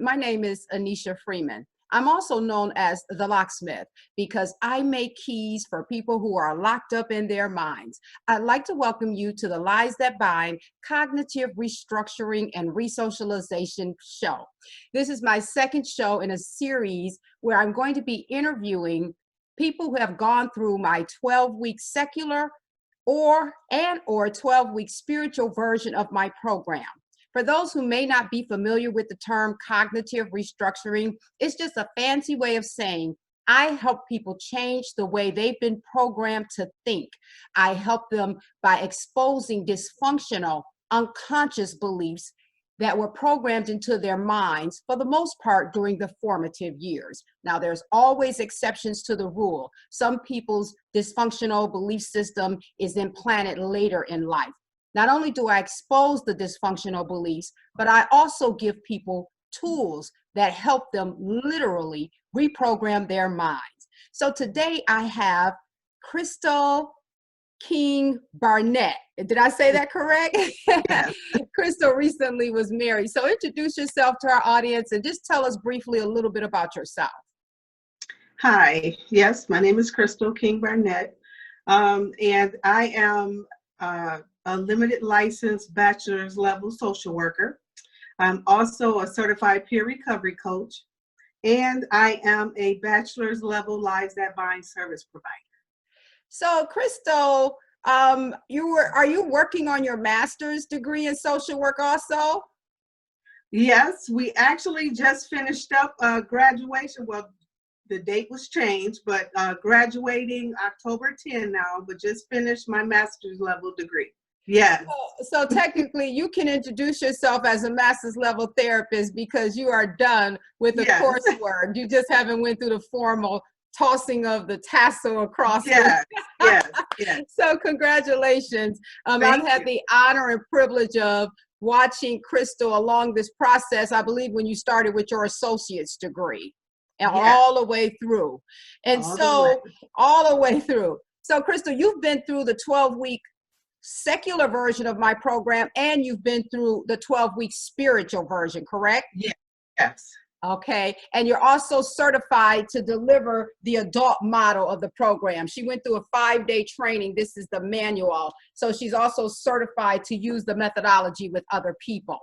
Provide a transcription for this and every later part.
My name is Anneshia Freeman. I'm also known as the locksmith because I make keys for people who are locked up in their minds. I'd like to welcome you to the Lies That Bind Cognitive Restructuring and Resocialization show. This is my second show in a series where I'm going to be interviewing people who have gone through my 12-week secular or 12-week spiritual version of my program. For those who may not be familiar with the term cognitive restructuring, it's just a fancy way of saying I help people change the way they've been programmed to think. I help them by exposing dysfunctional, unconscious beliefs that were programmed into their minds for the most part during the formative years. Now, there's always exceptions to the rule. Some people's dysfunctional belief system is implanted later in life. Not only do I expose the dysfunctional beliefs, but I also give people tools that help them literally reprogram their minds. So today I have Crystal King-Barnett. Did I say that correct? Yes. Crystal recently was married. So introduce yourself to our audience and just tell us briefly a little bit about yourself. Hi. Yes, my name is Crystal King-Barnett, and I am a limited license bachelor's level social worker. I'm also a certified peer recovery coach, and I am a bachelor's level Lives That Bind service provider. So, Crystal, are you working on your master's degree in social work also? Yes, we actually just finished up graduation. Well, the date was changed, but graduating October 10 now, but just finished my master's level degree. Yes. So technically, you can introduce yourself as a master's level therapist because you are done with the coursework. You just haven't went through the formal tossing of the tassel across. Yes. So congratulations. I've had the honor and privilege of watching Crystal along this process, I believe when you started with your associate's degree and all the way through. And all the way through. So Crystal, you've been through the 12-week secular version of my program and you've been through the 12-week spiritual version, correct? Yes. Okay, and you're also certified to deliver the adult model of the program. She went through a 5-day training. This is the manual. So she's also certified to use the methodology with other people.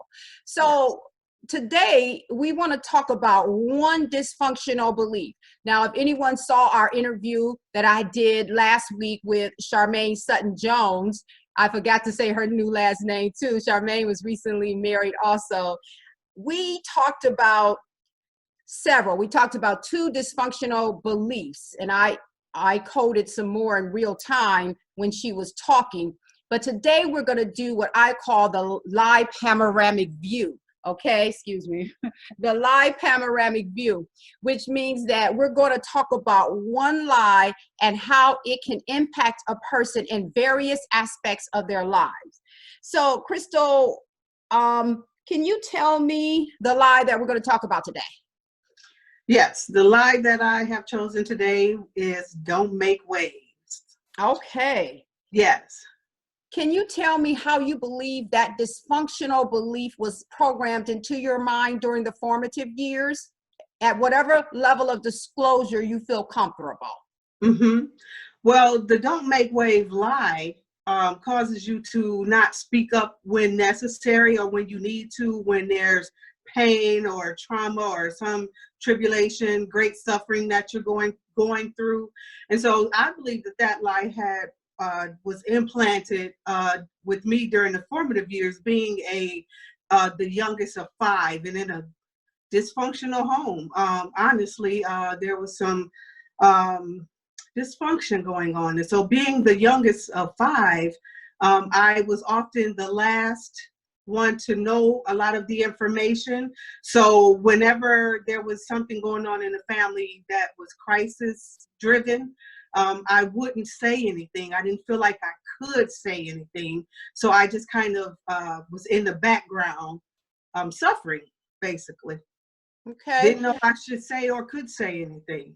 So today we want to talk about one dysfunctional belief. Now, if anyone saw our interview that I did last week with Charmaine Sutton-Jones, I forgot to say her new last name too. Charmaine was recently married also. We talked about several. We talked about 2 dysfunctional beliefs, and I coded some more in real time when she was talking. But today we're going to do what I call the lie panoramic view. Okay, excuse me. The lie panoramic view, which means that we're going to talk about one lie and how it can impact a person in various aspects of their lives. So, Crystal, can you tell me the lie that we're going to talk about today? Yes, the lie that I have chosen today is don't make waves. Okay. Yes. Can you tell me how you believe that dysfunctional belief was programmed into your mind during the formative years at whatever level of disclosure you feel comfortable? Well, the don't make wave lie causes you to not speak up when necessary or when you need to, when there's pain or trauma or some tribulation, great suffering that you're going through. And so I believe that lie was implanted with me during the formative years, being the youngest of 5 and in a dysfunctional home. Honestly, there was some dysfunction going on. And so being the youngest of 5, I was often the last one to know a lot of the information. So whenever there was something going on in the family that was crisis driven, I wouldn't say anything. I didn't feel like I could say anything. So I just kind of was in the background, suffering, basically. Okay. Didn't know if I should say or could say anything.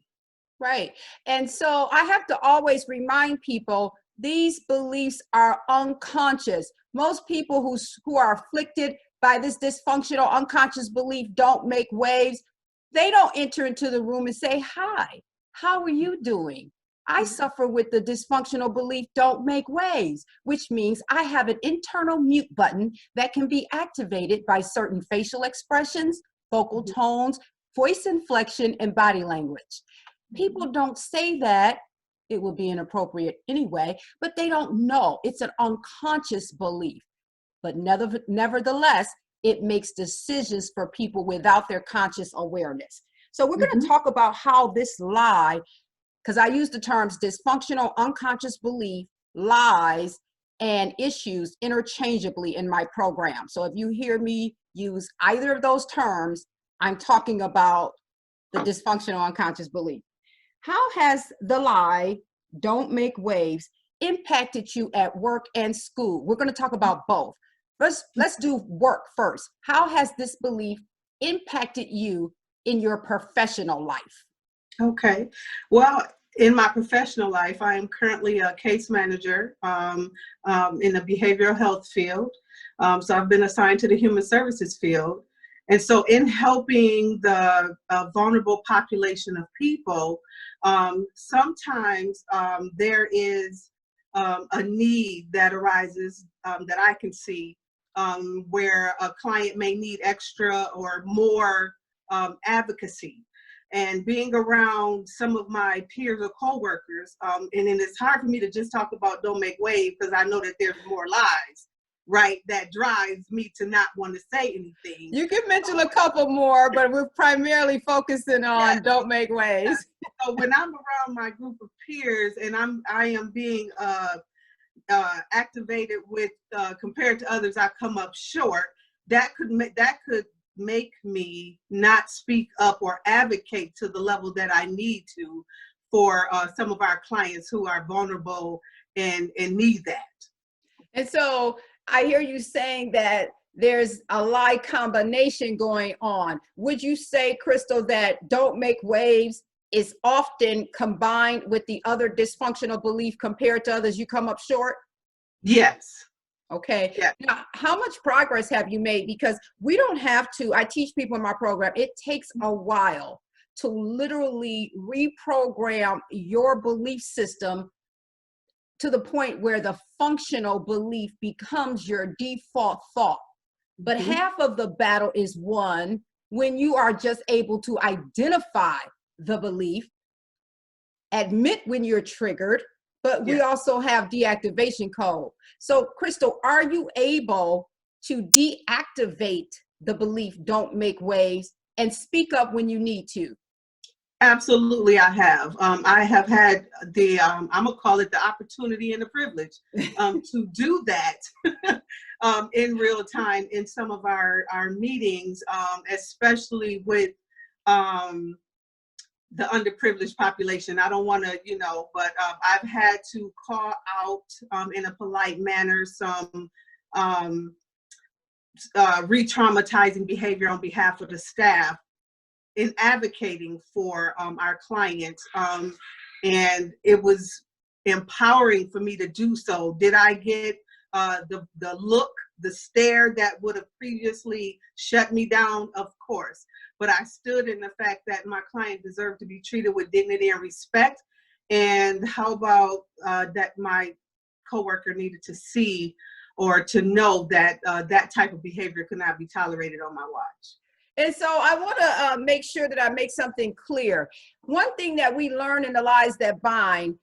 Right. And so I have to always remind people these beliefs are unconscious. Most people who are afflicted by this dysfunctional unconscious belief, don't make waves, they don't enter into the room and say, hi, how are you doing? I suffer with the dysfunctional belief, don't make waves, which means I have an internal mute button that can be activated by certain facial expressions, vocal tones, voice inflection, and body language. People don't say that. It will be inappropriate anyway, but they don't know. It's an unconscious belief. But nevertheless, it makes decisions for people without their conscious awareness. So we're going to talk about how this lie, because I use the terms dysfunctional unconscious belief, lies, and issues interchangeably in my program. So if you hear me use either of those terms, I'm talking about the dysfunctional unconscious belief. How has the lie, don't make waves, impacted you at work and school? We're going to talk about both. Let's do work first. How has this belief impacted you in your professional life? Okay. Well, in my professional life, I am currently a case manager in the behavioral health field. So I've been assigned to the human services field. And so in helping the vulnerable population of people, sometimes there is a need that arises that I can see where a client may need extra or more advocacy. And being around some of my peers or coworkers, and then it's hard for me to just talk about don't make waves because I know that there's more lies, right? That drives me to not want to say anything. You can mention a couple more, but we're primarily focusing on don't make waves. So when I'm around my group of peers and I am being activated with compared to others, I come up short. That could make me not speak up or advocate to the level that I need to for some of our clients who are vulnerable and need that. And so I hear you saying that there's a lie combination going on. Would you say, Crystal, that don't make waves is often combined with the other dysfunctional belief compared to others, you come up short? Yes. Okay. Yeah. Now, how much progress have you made? Because we don't have to, I teach people in my program, it takes a while to literally reprogram your belief system to the point where the functional belief becomes your default thought. But half of the battle is won when you are just able to identify the belief, admit when you're triggered, but we also have deactivation code. So Crystal, are you able to deactivate the belief, don't make waves, and speak up when you need to? Absolutely, I have. I have had the, I'm gonna call it the opportunity and the privilege to do that in real time in some of our meetings, especially with the underprivileged population. I don't want to, but I've had to call out in a polite manner some re-traumatizing behavior on behalf of the staff in advocating for our clients. And it was empowering for me to do so. Did I get the look, the stare that would have previously shut me down? Of course. But I stood in the fact that my client deserved to be treated with dignity and respect. And how about that my coworker needed to see or to know that that type of behavior could not be tolerated on my watch. And so I want to make sure that I make something clear. One thing that we learn in the Lies That Bind,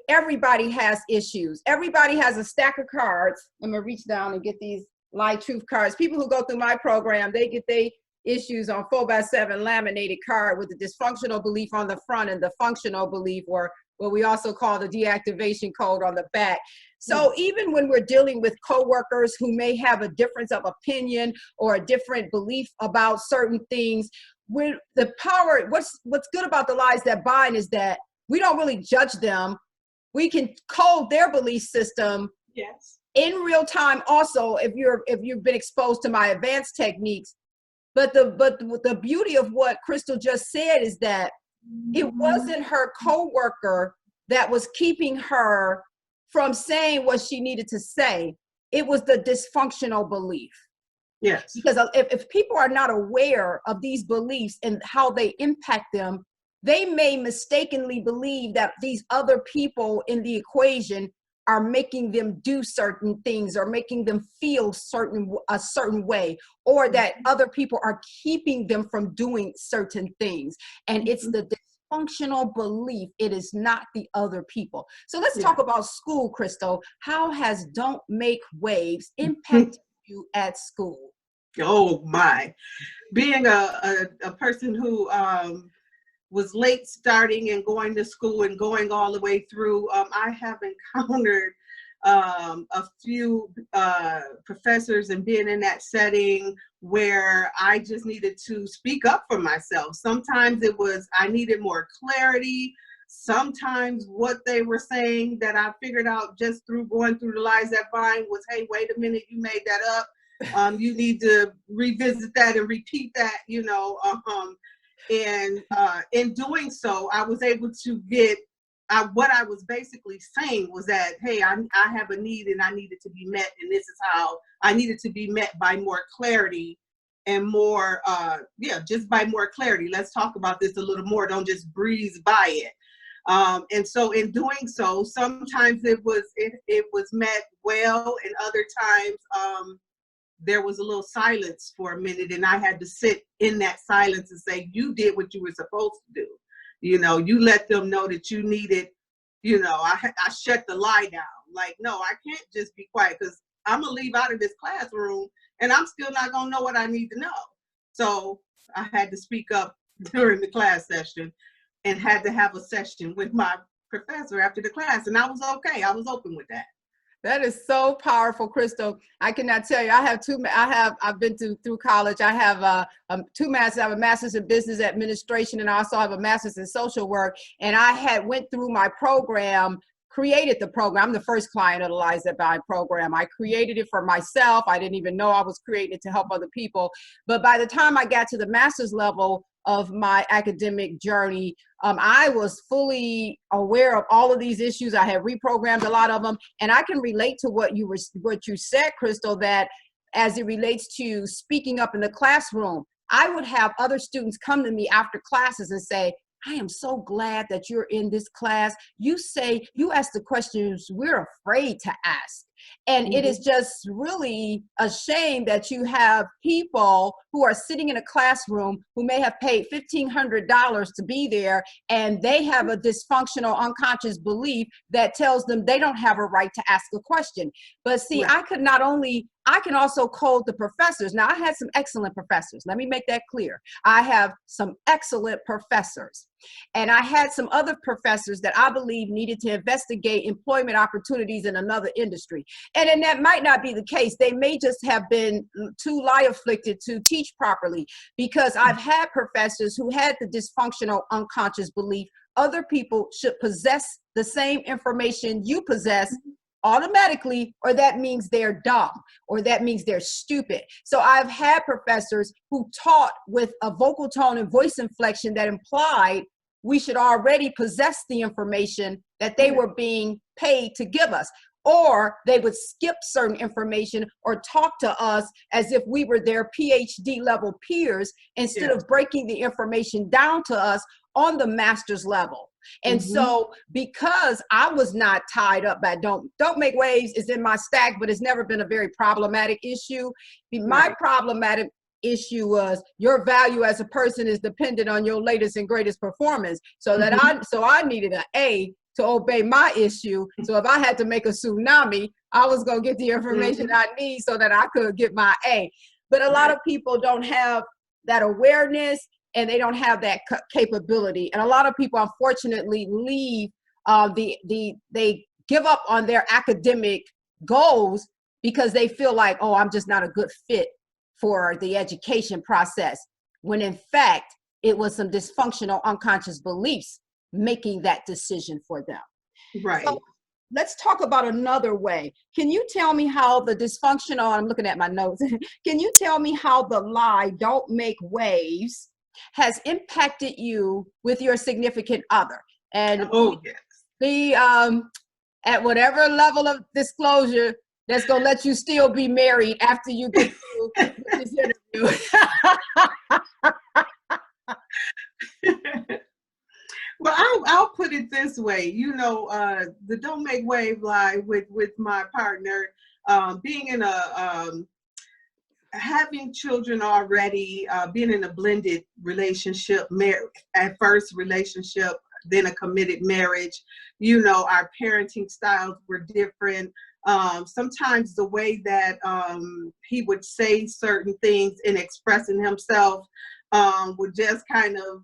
everybody has issues. Everybody has a stack of cards. I'm going to reach down and get these Lie Truth cards. People who go through my program, they get their issues on 4x7 laminated card with the dysfunctional belief on the front and the functional belief, or what we also call the deactivation code on the back. So even when we're dealing with coworkers who may have a difference of opinion or a different belief about certain things, with the power, what's good about the Lies That Bind is that we don't really judge them. We can code their belief system in real time. Also, if you've been exposed to my advanced techniques, but the beauty of what Crystal just said is that it wasn't her coworker that was keeping her from saying what she needed to say. It was the dysfunctional belief. Yes. Because if people are not aware of these beliefs and how they impact them, they may mistakenly believe that these other people in the equation are making them do certain things or making them feel a certain way, or that other people are keeping them from doing certain things. And it's the dysfunctional belief. It is not the other people. So let's talk about school, Crystal. How has Don't Make Waves impacted you at school? Oh my. Being a person who was late starting and going to school and going all the way through, I have encountered a few professors and being in that setting where I just needed to speak up for myself. Sometimes it was I needed more clarity. Sometimes what they were saying that I figured out just through going through the Lies That Bind was, hey, wait a minute, you made that up. You need to revisit that and repeat that, and in doing so, I was able to get what I was basically saying was that, hey, I have a need and I need it to be met. And this is how I needed to be met, by more clarity and more, just by more clarity. Let's talk about this a little more. Don't just breeze by it. And so in doing so, sometimes it was met well, and other times there was a little silence for a minute, and I had to sit in that silence and say, you did what you were supposed to do. You let them know that you needed, I shut the lie down. Like, no, I can't just be quiet, because I'm going to leave out of this classroom and I'm still not going to know what I need to know. So I had to speak up during the class session and had to have a session with my professor after the class. And I was okay. I was open with that. That is so powerful, Crystal. I cannot tell you. I've been through college. I have two masters. I have a master's in business administration, and I also have a master's in social work. And I went through my program, created the program. I'm the first client of the Lies That Bind program. I created it for myself. I didn't even know I was creating it to help other people. But by the time I got to the master's level of my academic journey, I was fully aware of all of these issues. I had reprogrammed a lot of them, and I can relate to what you said, Crystal, that as it relates to speaking up in the classroom, I would have other students come to me after classes and say, I am so glad that you're in this class. You ask the questions we're afraid to ask. And it is just really a shame that you have people who are sitting in a classroom who may have paid $1,500 to be there, and they have a dysfunctional unconscious belief that tells them they don't have a right to ask a question. But see, right. I can also code the professors. Now, I had some excellent professors. Let me make that clear. I have some excellent professors. And I had some other professors that I believe needed to investigate employment opportunities in another industry. And that might not be the case. They may just have been too lie afflicted to teach properly, because I've had professors who had the dysfunctional unconscious belief other people should possess the same information you possess automatically, or that means they're dumb, or that means they're stupid. So I've had professors who taught with a vocal tone and voice inflection that implied we should already possess the information that they were being paid to give us. Or they would skip certain information or talk to us as if we were their PhD level peers, instead of breaking the information down to us on the master's level. And so because I was not tied up by Don't Make Waves is in my stack, but it's never been a very problematic issue. My problematic issue was your value as a person is dependent on your latest and greatest performance. So that I needed an A to obey my issue. So if I had to make a tsunami, I was going to get the information I need so that I could get my A. But a lot of people don't have that awareness, and they don't have that capability. And a lot of people, unfortunately, leave, they give up on their academic goals because they feel like, oh, I'm just not a good fit for the education process. When in fact, it was some dysfunctional unconscious beliefs making that decision for them. Right. So let's talk about another way. Can you tell me how the dysfunctional, I'm looking at my notes. Can you tell me how the lie, don't make waves, has impacted you with your significant other? And oh, yes. at whatever level of disclosure That's gonna let you still be married after you get through with this interview. Well, I'll put it this way. The Don't Make Wave Lie with my partner, being in having children already, being in a blended relationship, at first relationship, then a committed marriage. Our parenting styles were different. Sometimes the way that he would say certain things in expressing himself would just kind of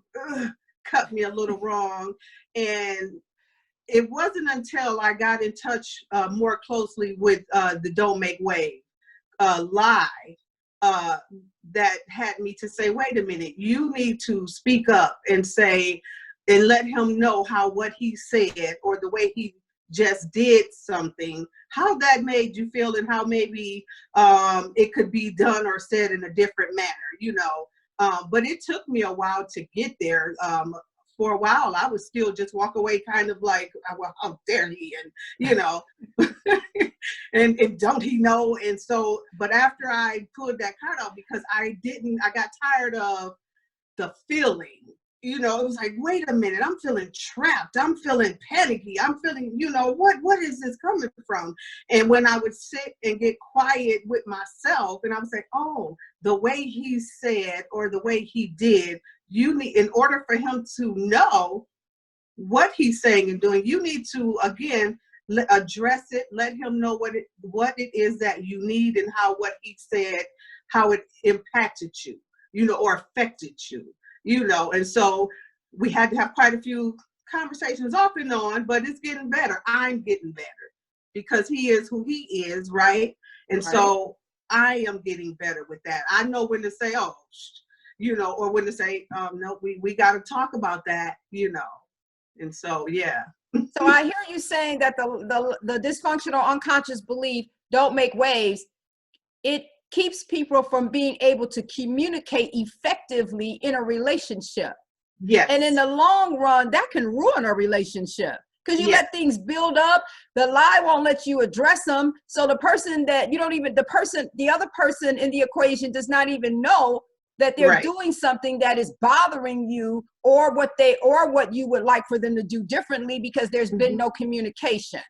cut me a little wrong. And it wasn't until I got in touch more closely with the Don't Make Wave Lie that had me to say, wait a minute, you need to speak up and say, and let him know how what he said or the way he just did something, how that made you feel, and how maybe it could be done or said in a different manner, but it took me a while to get there. For a while, I would still just walk away kind of like, well, how dare he, and, and don't he know? And so, but after I pulled that card out, because I got tired of the feeling. It was like, wait a minute, I'm feeling trapped. I'm feeling panicky. I'm feeling, what is this coming from? And when I would sit and get quiet with myself, and I would say, oh, the way he said or the way he did, you need, in order for him to know what he's saying and doing, you need to, again, address it, let him know what it is that you need, and how what he said, how it impacted you, or affected you. And so we had to have quite a few conversations off and on, but it's getting better. I'm getting better because he is who he is, right? And right. So I am getting better with that. I know when to say, oh, or when to say, no, we got to talk about that, And so, yeah. So I hear you saying that the dysfunctional unconscious belief, don't make waves, it keeps people from being able to communicate effectively in a relationship. Yes. And in the long run, that can ruin a relationship because you let things build up. The lie won't let you address them. So the person that the other person in the equation does not even know that they're doing something that is bothering you, or what you would like for them to do differently, because there's been no communication.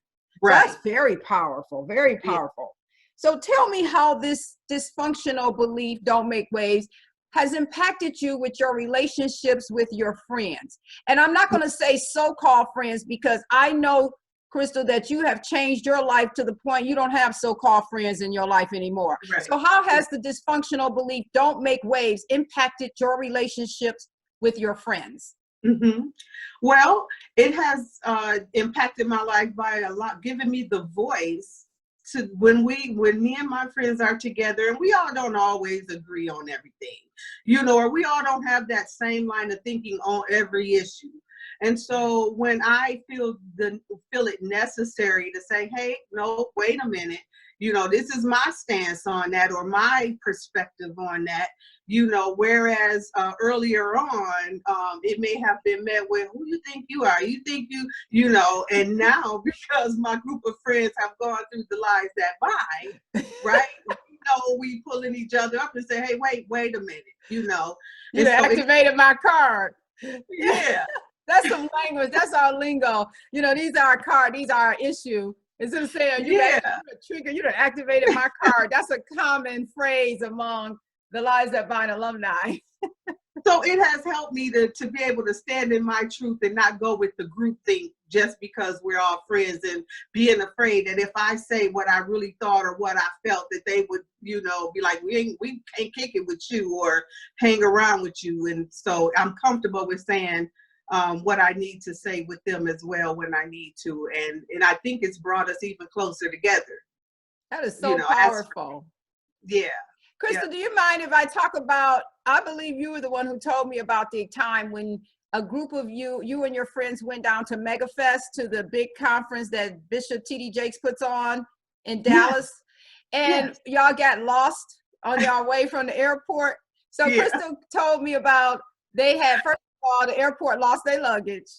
Right. So that's very powerful, very powerful. So tell me how this dysfunctional belief, don't make waves, has impacted you with your relationships with your friends. And I'm not going to say so-called friends, because I know, Crystal, that you have changed your life to the point you don't have so-called friends in your life anymore. Right. So how has the dysfunctional belief, don't make waves, impacted your relationships with your friends? Mm-hmm. Well, it has impacted my life by a lot, giving me the voice to when me and my friends are together, and we all don't always agree on everything, or we all don't have that same line of thinking on every issue. And so when I feel it necessary to say, hey, no, wait a minute, this is my stance on that, or my perspective on that, whereas earlier on, it may have been met with, who you think you are? You think and now, because my group of friends have gone through the lies that buy, right? We pulling each other up and say, hey, wait a minute, You activated my card. Yeah. That's some language. That's our lingo. These are our card. These are our issue. Instead of saying, you done activated my card. That's a common phrase among the Lies That Bind alumni. So it has helped me to be able to stand in my truth and not go with the group thing just because we're all friends, and being afraid that if I say what I really thought or what I felt, that they would, be like, we can't kick it with you or hang around with you. And so I'm comfortable with saying what I need to say with them as well when I need to. And I think it's brought us even closer together. That is so powerful. Yeah. Crystal, do you mind if I talk about, I believe you were the one who told me about the time when a group of you and your friends went down to MegaFest, to the big conference that Bishop T.D. Jakes puts on in Dallas, and y'all got lost on your way from the airport. So Crystal told me about, they had, first of all, the airport lost their luggage.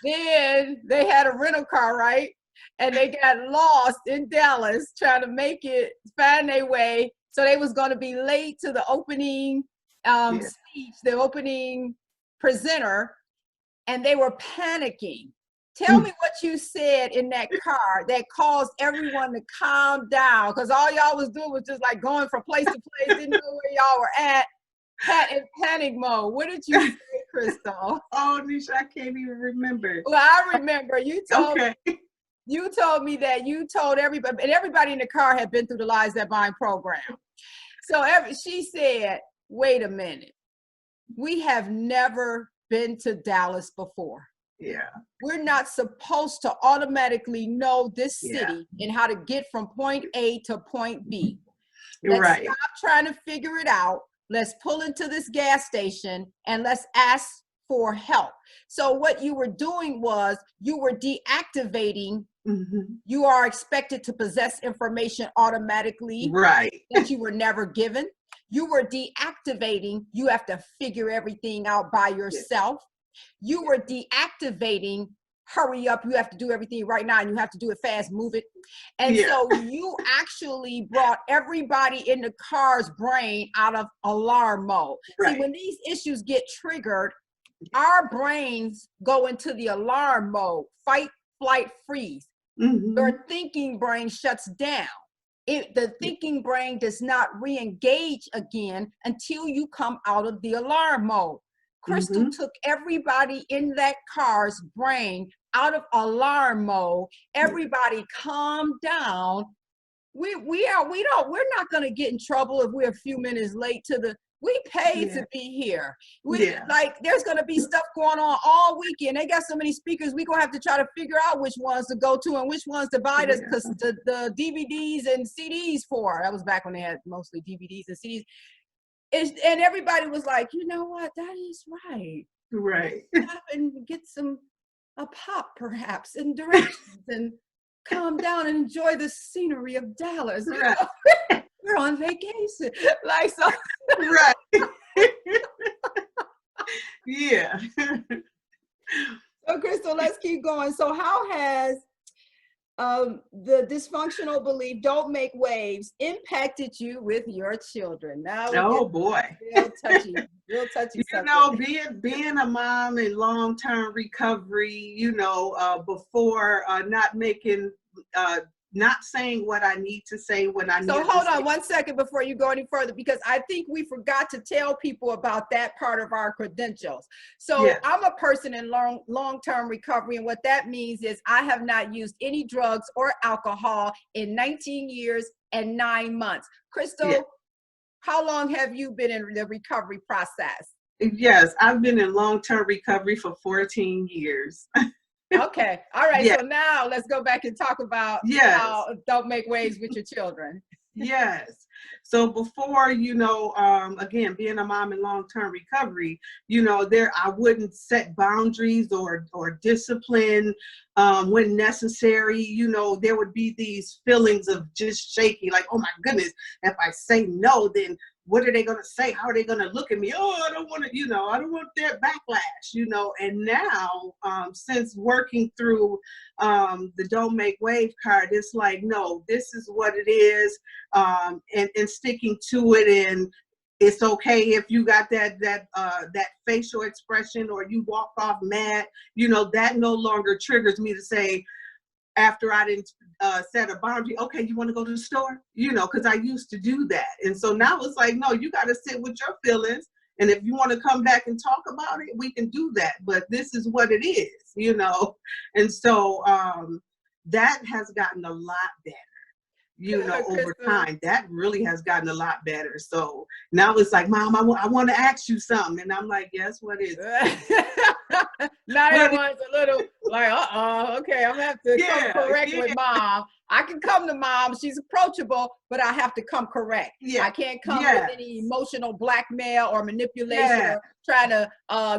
Then they had a rental car, right? and they got lost in Dallas trying to find their way. So they was going to be late to the opening speech, the opening presenter, and they were panicking. Tell me what you said in that car that caused everyone to calm down, because all y'all was doing was just like going from place to place, didn't know where y'all were at, in panic mode. What did you say, Crystal? Oh, Nisha, I can't even remember. Well, I remember you told me that you told everybody, and everybody in the car had been through the Lies That Bind program. So she said, wait a minute, we have never been to Dallas before. Yeah. We're not supposed to automatically know this city and how to get from point A to point B. Let's stop trying to figure it out. Let's pull into this gas station and let's ask for help. So what you were doing was you were deactivating. You are expected to possess information automatically that you were never given. You were deactivating. You have to figure everything out by yourself. You were deactivating, hurry up, you have to do everything right now and you have to do it fast, move it. And so you actually brought everybody in the car's brain out of alarm mode. See, when these issues get triggered, our brains go into the alarm mode, fight, flight, freeze. Your thinking brain shuts down. The thinking brain does not re-engage again until you come out of the alarm mode. Crystal took everybody in that car's brain out of alarm mode. Everybody calm down. We're not going to get in trouble if we're a few minutes late we paid to be here. Like, there's going to be stuff going on all weekend. They got so many speakers, we're going to have to try to figure out which ones to go to and which ones to buy the DVDs and CDs for. That was back when they had mostly DVDs and CDs. And everybody was like, you know what, that is right. Stop and get a pop perhaps and directions and calm down and enjoy the scenery of Dallas. We're on vacation. Like, so. So Crystal, let's keep going. So how has the dysfunctional belief, don't make waves, impacted you with your children? Now, boy, real touchy you subject. know, being a mom in long-term recovery, before not saying what I need to say when I need to say. So hold on 1 second before you go any further, because I think we forgot to tell people about that part of our credentials. So I'm a person in long-term recovery, and what that means is I have not used any drugs or alcohol in 19 years and 9 months. Crystal, how long have you been in the recovery process? Yes, I've been in long-term recovery for 14 years. Okay. All right. So now let's go back and talk about how don't make waves with your children. So before, again, being a mom in long-term recovery, I wouldn't set boundaries or discipline when necessary. There would be these feelings of just shaky, like, oh my goodness, if I say no, then what are they going to say? How are they going to look at me? Oh, I don't want to, I don't want their backlash, and now, since working through the Don't Make Wave card, it's like, no, this is what it is, and sticking to it. And it's okay if you got that facial expression or you walk off mad, that no longer triggers me to say, after I didn't set a boundary, okay, you want to go to the store? Because I used to do that. And so now it's like, no, you got to sit with your feelings. And if you want to come back and talk about it, we can do that. But this is what it is, And so that has gotten a lot better, over time. That really has gotten a lot better. So now it's like, Mom, I want to ask you something. And I'm like, yes, what is it? Now everyone's a little like, okay, I'm gonna have to come correct with Mom. I can come to Mom, she's approachable, but I have to come correct. I can't come with any emotional blackmail or manipulation or trying to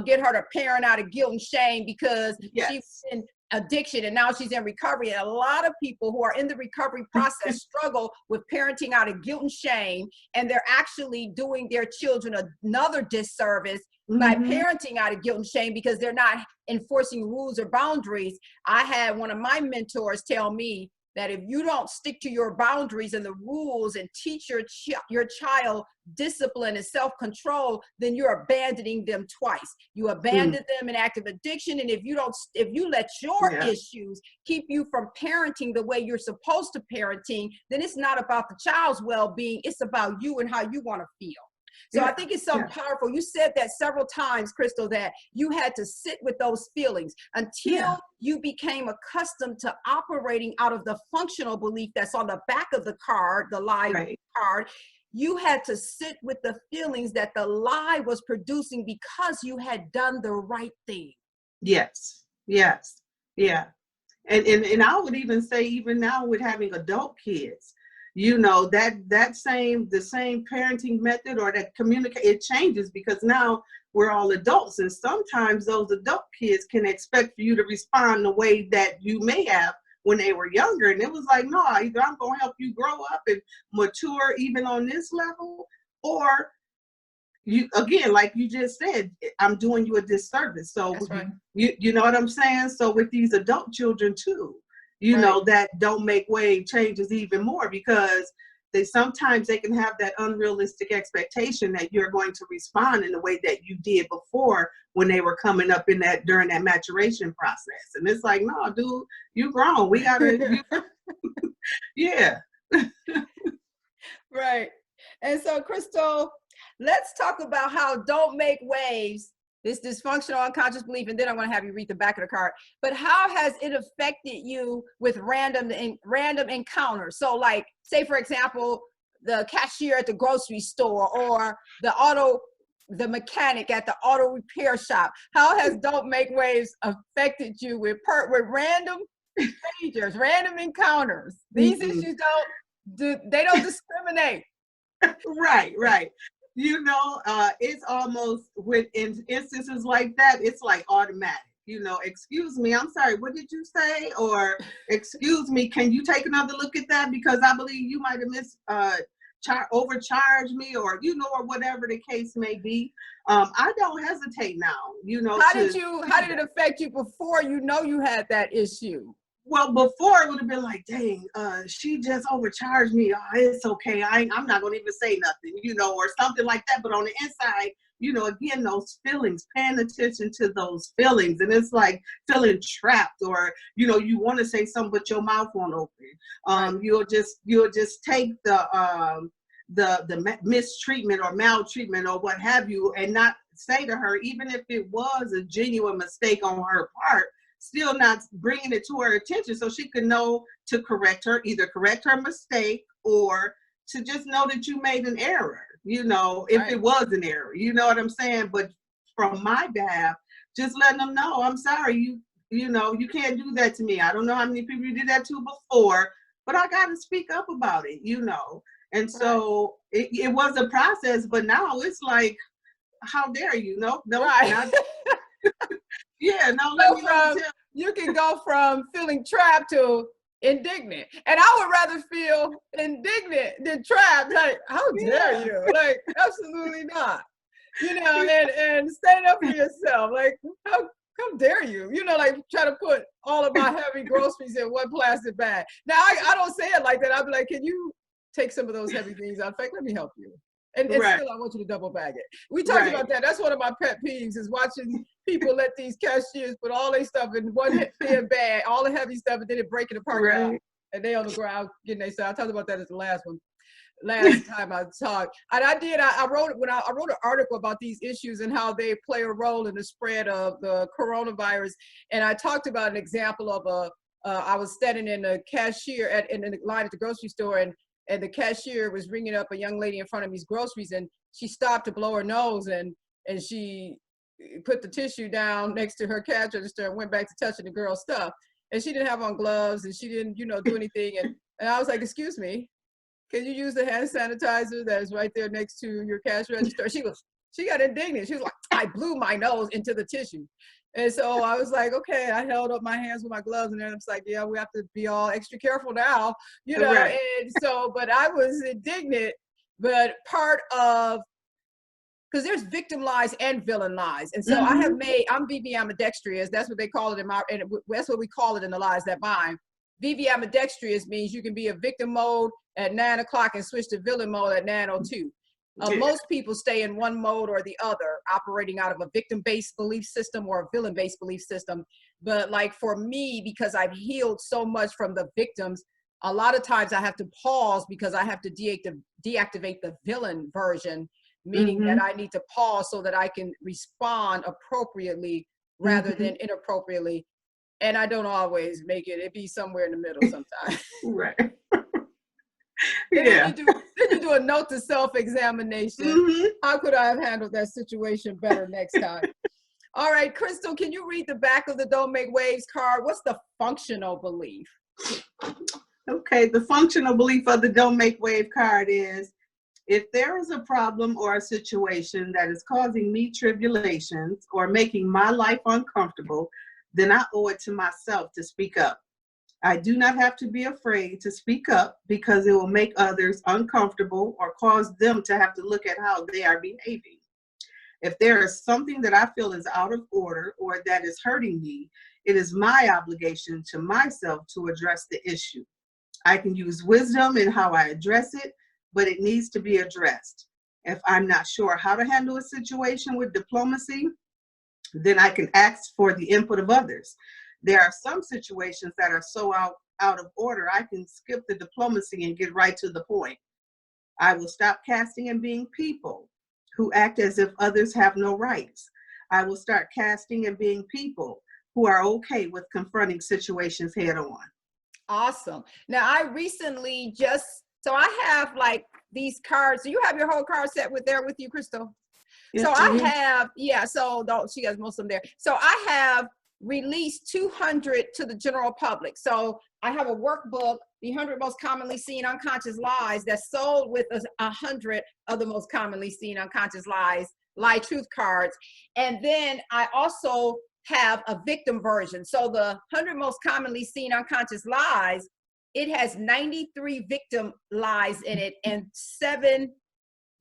get her to parent out of guilt and shame because she's been addiction, and now she's in recovery. And a lot of people who are in the recovery process struggle with parenting out of guilt and shame, and they're actually doing their children another disservice by parenting out of guilt and shame because they're not enforcing rules or boundaries. I had one of my mentors tell me that if you don't stick to your boundaries and the rules and teach your child discipline and self-control, then you're abandoning them twice. You abandon them in active addiction, and if you let your issues keep you from parenting the way you're supposed to parenting, then it's not about the child's well-being, it's about you and how you want to feel. So I think it's so powerful. You said that several times, Crystal, that you had to sit with those feelings until you became accustomed to operating out of the functional belief that's on the back of the card, the lie card. You had to sit with the feelings that the lie was producing because you had done the right thing. Yes. Yeah. And I would even say, even now with having adult kids, you know, the same parenting method or that communicate, it changes because now we're all adults, and sometimes those adult kids can expect for you to respond the way that you may have when they were younger. And it was like, no, either I'm going to help you grow up and mature even on this level, or you, again, like you just said, I'm doing you a disservice. So you know what I'm saying? So with these adult children too, you know, that don't make wave changes even more because sometimes they can have that unrealistic expectation that you're going to respond in the way that you did before when they were coming up during that maturation process. And it's like, no, dude, you grown. We gotta, yeah. Right. And so, Crystal, let's talk about how don't make waves, this dysfunctional unconscious belief, and then I'm going to have you read the back of the card. But how has it affected you with random encounters? So like, say, for example, the cashier at the grocery store or the mechanic at the auto repair shop. How has don't make waves affected you with random strangers, random encounters? These issues they don't discriminate. Right. You know, it's almost in instances like that, it's like automatic. You know, excuse me, I'm sorry, what did you say? Or excuse me, can you take another look at that? Because I believe you might have overcharged me, or, you know, or whatever the case may be. I don't hesitate now, you know. How did it affect you before you know you had that issue? Well, before it would have been like, dang, she just overcharged me. Oh, it's okay. I'm not going to even say nothing, you know, or something like that. But on the inside, you know, again, those feelings, paying attention to those feelings. And it's like feeling trapped, or, you know, you want to say something, but your mouth won't open. You'll just take the mistreatment or maltreatment or what have you, and not say to her, even if it was a genuine mistake on her part, still not bringing it to her attention so she could know to either correct her mistake or to just know that you made an error, you know, if it was an error, you know what I'm saying? But from my behalf, just letting them know, I'm sorry, you know, you can't do that to me. I don't know how many people you did that to before, but I got to speak up about it, you know? And so it was a process, but now it's like, how dare you? No, yeah, no, you can go from feeling trapped to indignant. And I would rather feel indignant than trapped. Like, how dare you? Like, absolutely not. You know, and stand up for yourself. Like, how dare you? You know, like try to put all of my heavy groceries in one plastic bag. Now, I don't say it like that. I'll be like, can you take some of those heavy things out? In fact, let me help you. And still, I want you to double bag it. We talked about that. That's one of my pet peeves, is watching people let these cashiers put all their stuff in one thin bag, all the heavy stuff, and then it break in the parking lot, and they on the ground getting their stuff. I talked about that as the last time I talked. And I wrote an article about these issues and how they play a role in the spread of the coronavirus. And I talked about an example of I was standing in a cashier in the line at the grocery store, and the cashier was ringing up a young lady in front of me's groceries, and she stopped to blow her nose, and she put the tissue down next to her cash register and went back to touching the girl's stuff. And she didn't have on gloves, and she didn't, you know, do anything. And I was like, excuse me, can you use the hand sanitizer that is right there next to your cash register? She got indignant. She was like, I blew my nose into the tissue. And so I was like, okay, I held up my hands with my gloves and then I was like, yeah, we have to be all extra careful now, you know? Right. And so, but I was indignant, but part of, because there's victim lies and villain lies. And so I have Mm-hmm. made, I'm VV ambidextrous. That's what they call it in my, and that's what we call it in the Lies That Bind. VV ambidextrous means you can be a victim mode at 9 o'clock and switch to villain mode at 9:02. Yeah. Most people stay in one mode or the other, operating out of a victim-based belief system or a villain-based belief system. But like for me, because I've healed so much from the victims, a lot of times I have to pause because I have to deactivate the villain version, meaning that Mm-hmm. I need to pause so that I can respond appropriately rather Mm-hmm. than inappropriately. And I don't always make it. It be somewhere in the middle sometimes. Right. And then Yeah. you do a note to self-examination. Mm-hmm. How could I have handled that situation better next time? All right, Crystal, can you read the back of the Don't Make Waves card? What's the functional belief? Okay, the functional belief of the Don't Make Wave card is, if there is a problem or a situation that is causing me tribulations or making my life uncomfortable, then I owe it to myself to speak up. I do not have to be afraid to speak up because it will make others uncomfortable or cause them to have to look at how they are behaving. If there is something that I feel is out of order or that is hurting me, it is my obligation to myself to address the issue. I can use wisdom in how I address it, but it needs to be addressed. If I'm not sure how to handle a situation with diplomacy, then I can ask for the input of others. There are some situations that are so out of order, I can skip the diplomacy and get right to the point. I will stop casting and being people who act as if others have no rights. I will start casting and being people who are okay with confronting situations head on. Awesome. Now, I recently so I have like these cards. Do you have your whole card set with you, Crystal? So Yes, I I do. have, yeah, so don't, she has most of them there. So I have released 200 to the general public. So I have a workbook, the 100 most commonly seen unconscious lies, that's sold with 100 of the most commonly seen unconscious lies, lie truth cards. And then I also have a victim version. So the 100 most commonly seen unconscious lies, it has 93 victim lies in it and 7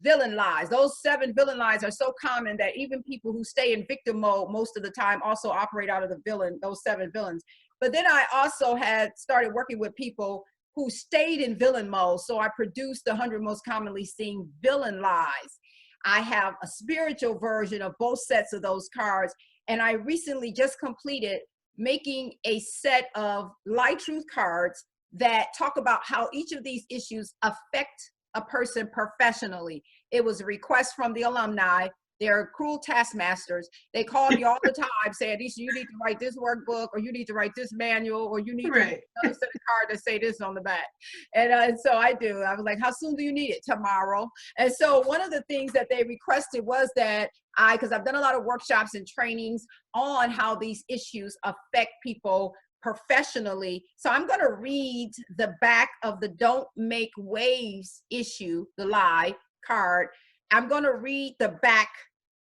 villain lies. Those 7 villain lies are so common that even people who stay in victim mode most of the time also operate out of the villain, those 7 villains. But then I also had started working with people who stayed in villain mode. So I produced the 100 most commonly seen villain lies. I have a spiritual version of both sets of those cards. And I recently just completed making a set of lie truth cards that talk about how each of these issues affect a person professionally. It was a request from the alumni. They're cruel taskmasters. They call me all the time saying, Anneshia, you need to write this workbook, or you need to write this manual, or you need to Right. another set of cards that say this on the back. And so I do. I was like, how soon do you need it? Tomorrow. And so one of the things that they requested was that because I've done a lot of workshops and trainings on how these issues affect people professionally. So I'm going to read the back of the Don't Make Waves issue, the lie card. I'm going to read the back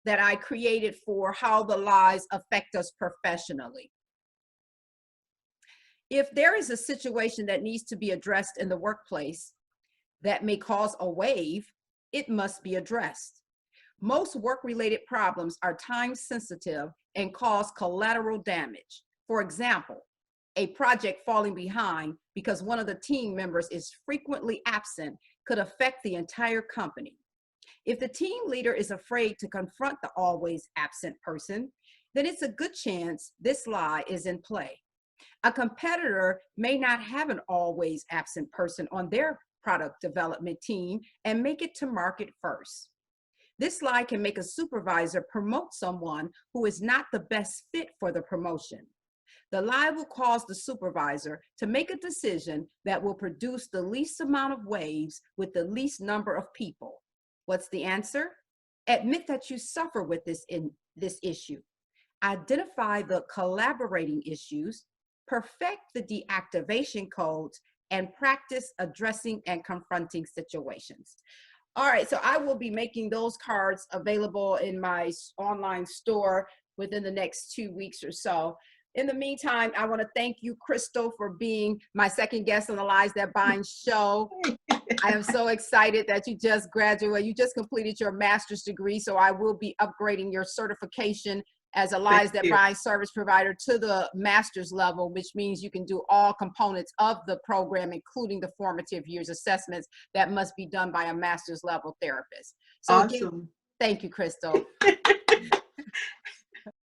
that I created for how the lies affect us professionally. If there is a situation that needs to be addressed in the workplace that may cause a wave, it must be addressed. Most work-related problems are time sensitive and cause collateral damage. For example, a project falling behind because one of the team members is frequently absent could affect the entire company. If the team leader is afraid to confront the always absent person, then it's a good chance this lie is in play. A competitor may not have an always absent person on their product development team and make it to market first. This lie can make a supervisor promote someone who is not the best fit for the promotion. The lie will cause the supervisor to make a decision that will produce the least amount of waves with the least number of people. What's the answer? Admit that you suffer with this issue. Identify the collaborating issues, perfect the deactivation codes, and practice addressing and confronting situations. All right, so I will be making those cards available in my online store within the next 2 weeks or so. In the meantime, I want to thank you, Crystal, for being my second guest on the Lies That Bind show. I am so excited that you just graduated. You just completed your master's degree, so I will be upgrading your certification as a Lies That Bind service provider to the master's level, which means you can do all components of the program, including the formative years assessments that must be done by a master's level therapist. So Awesome. again, thank you, Crystal.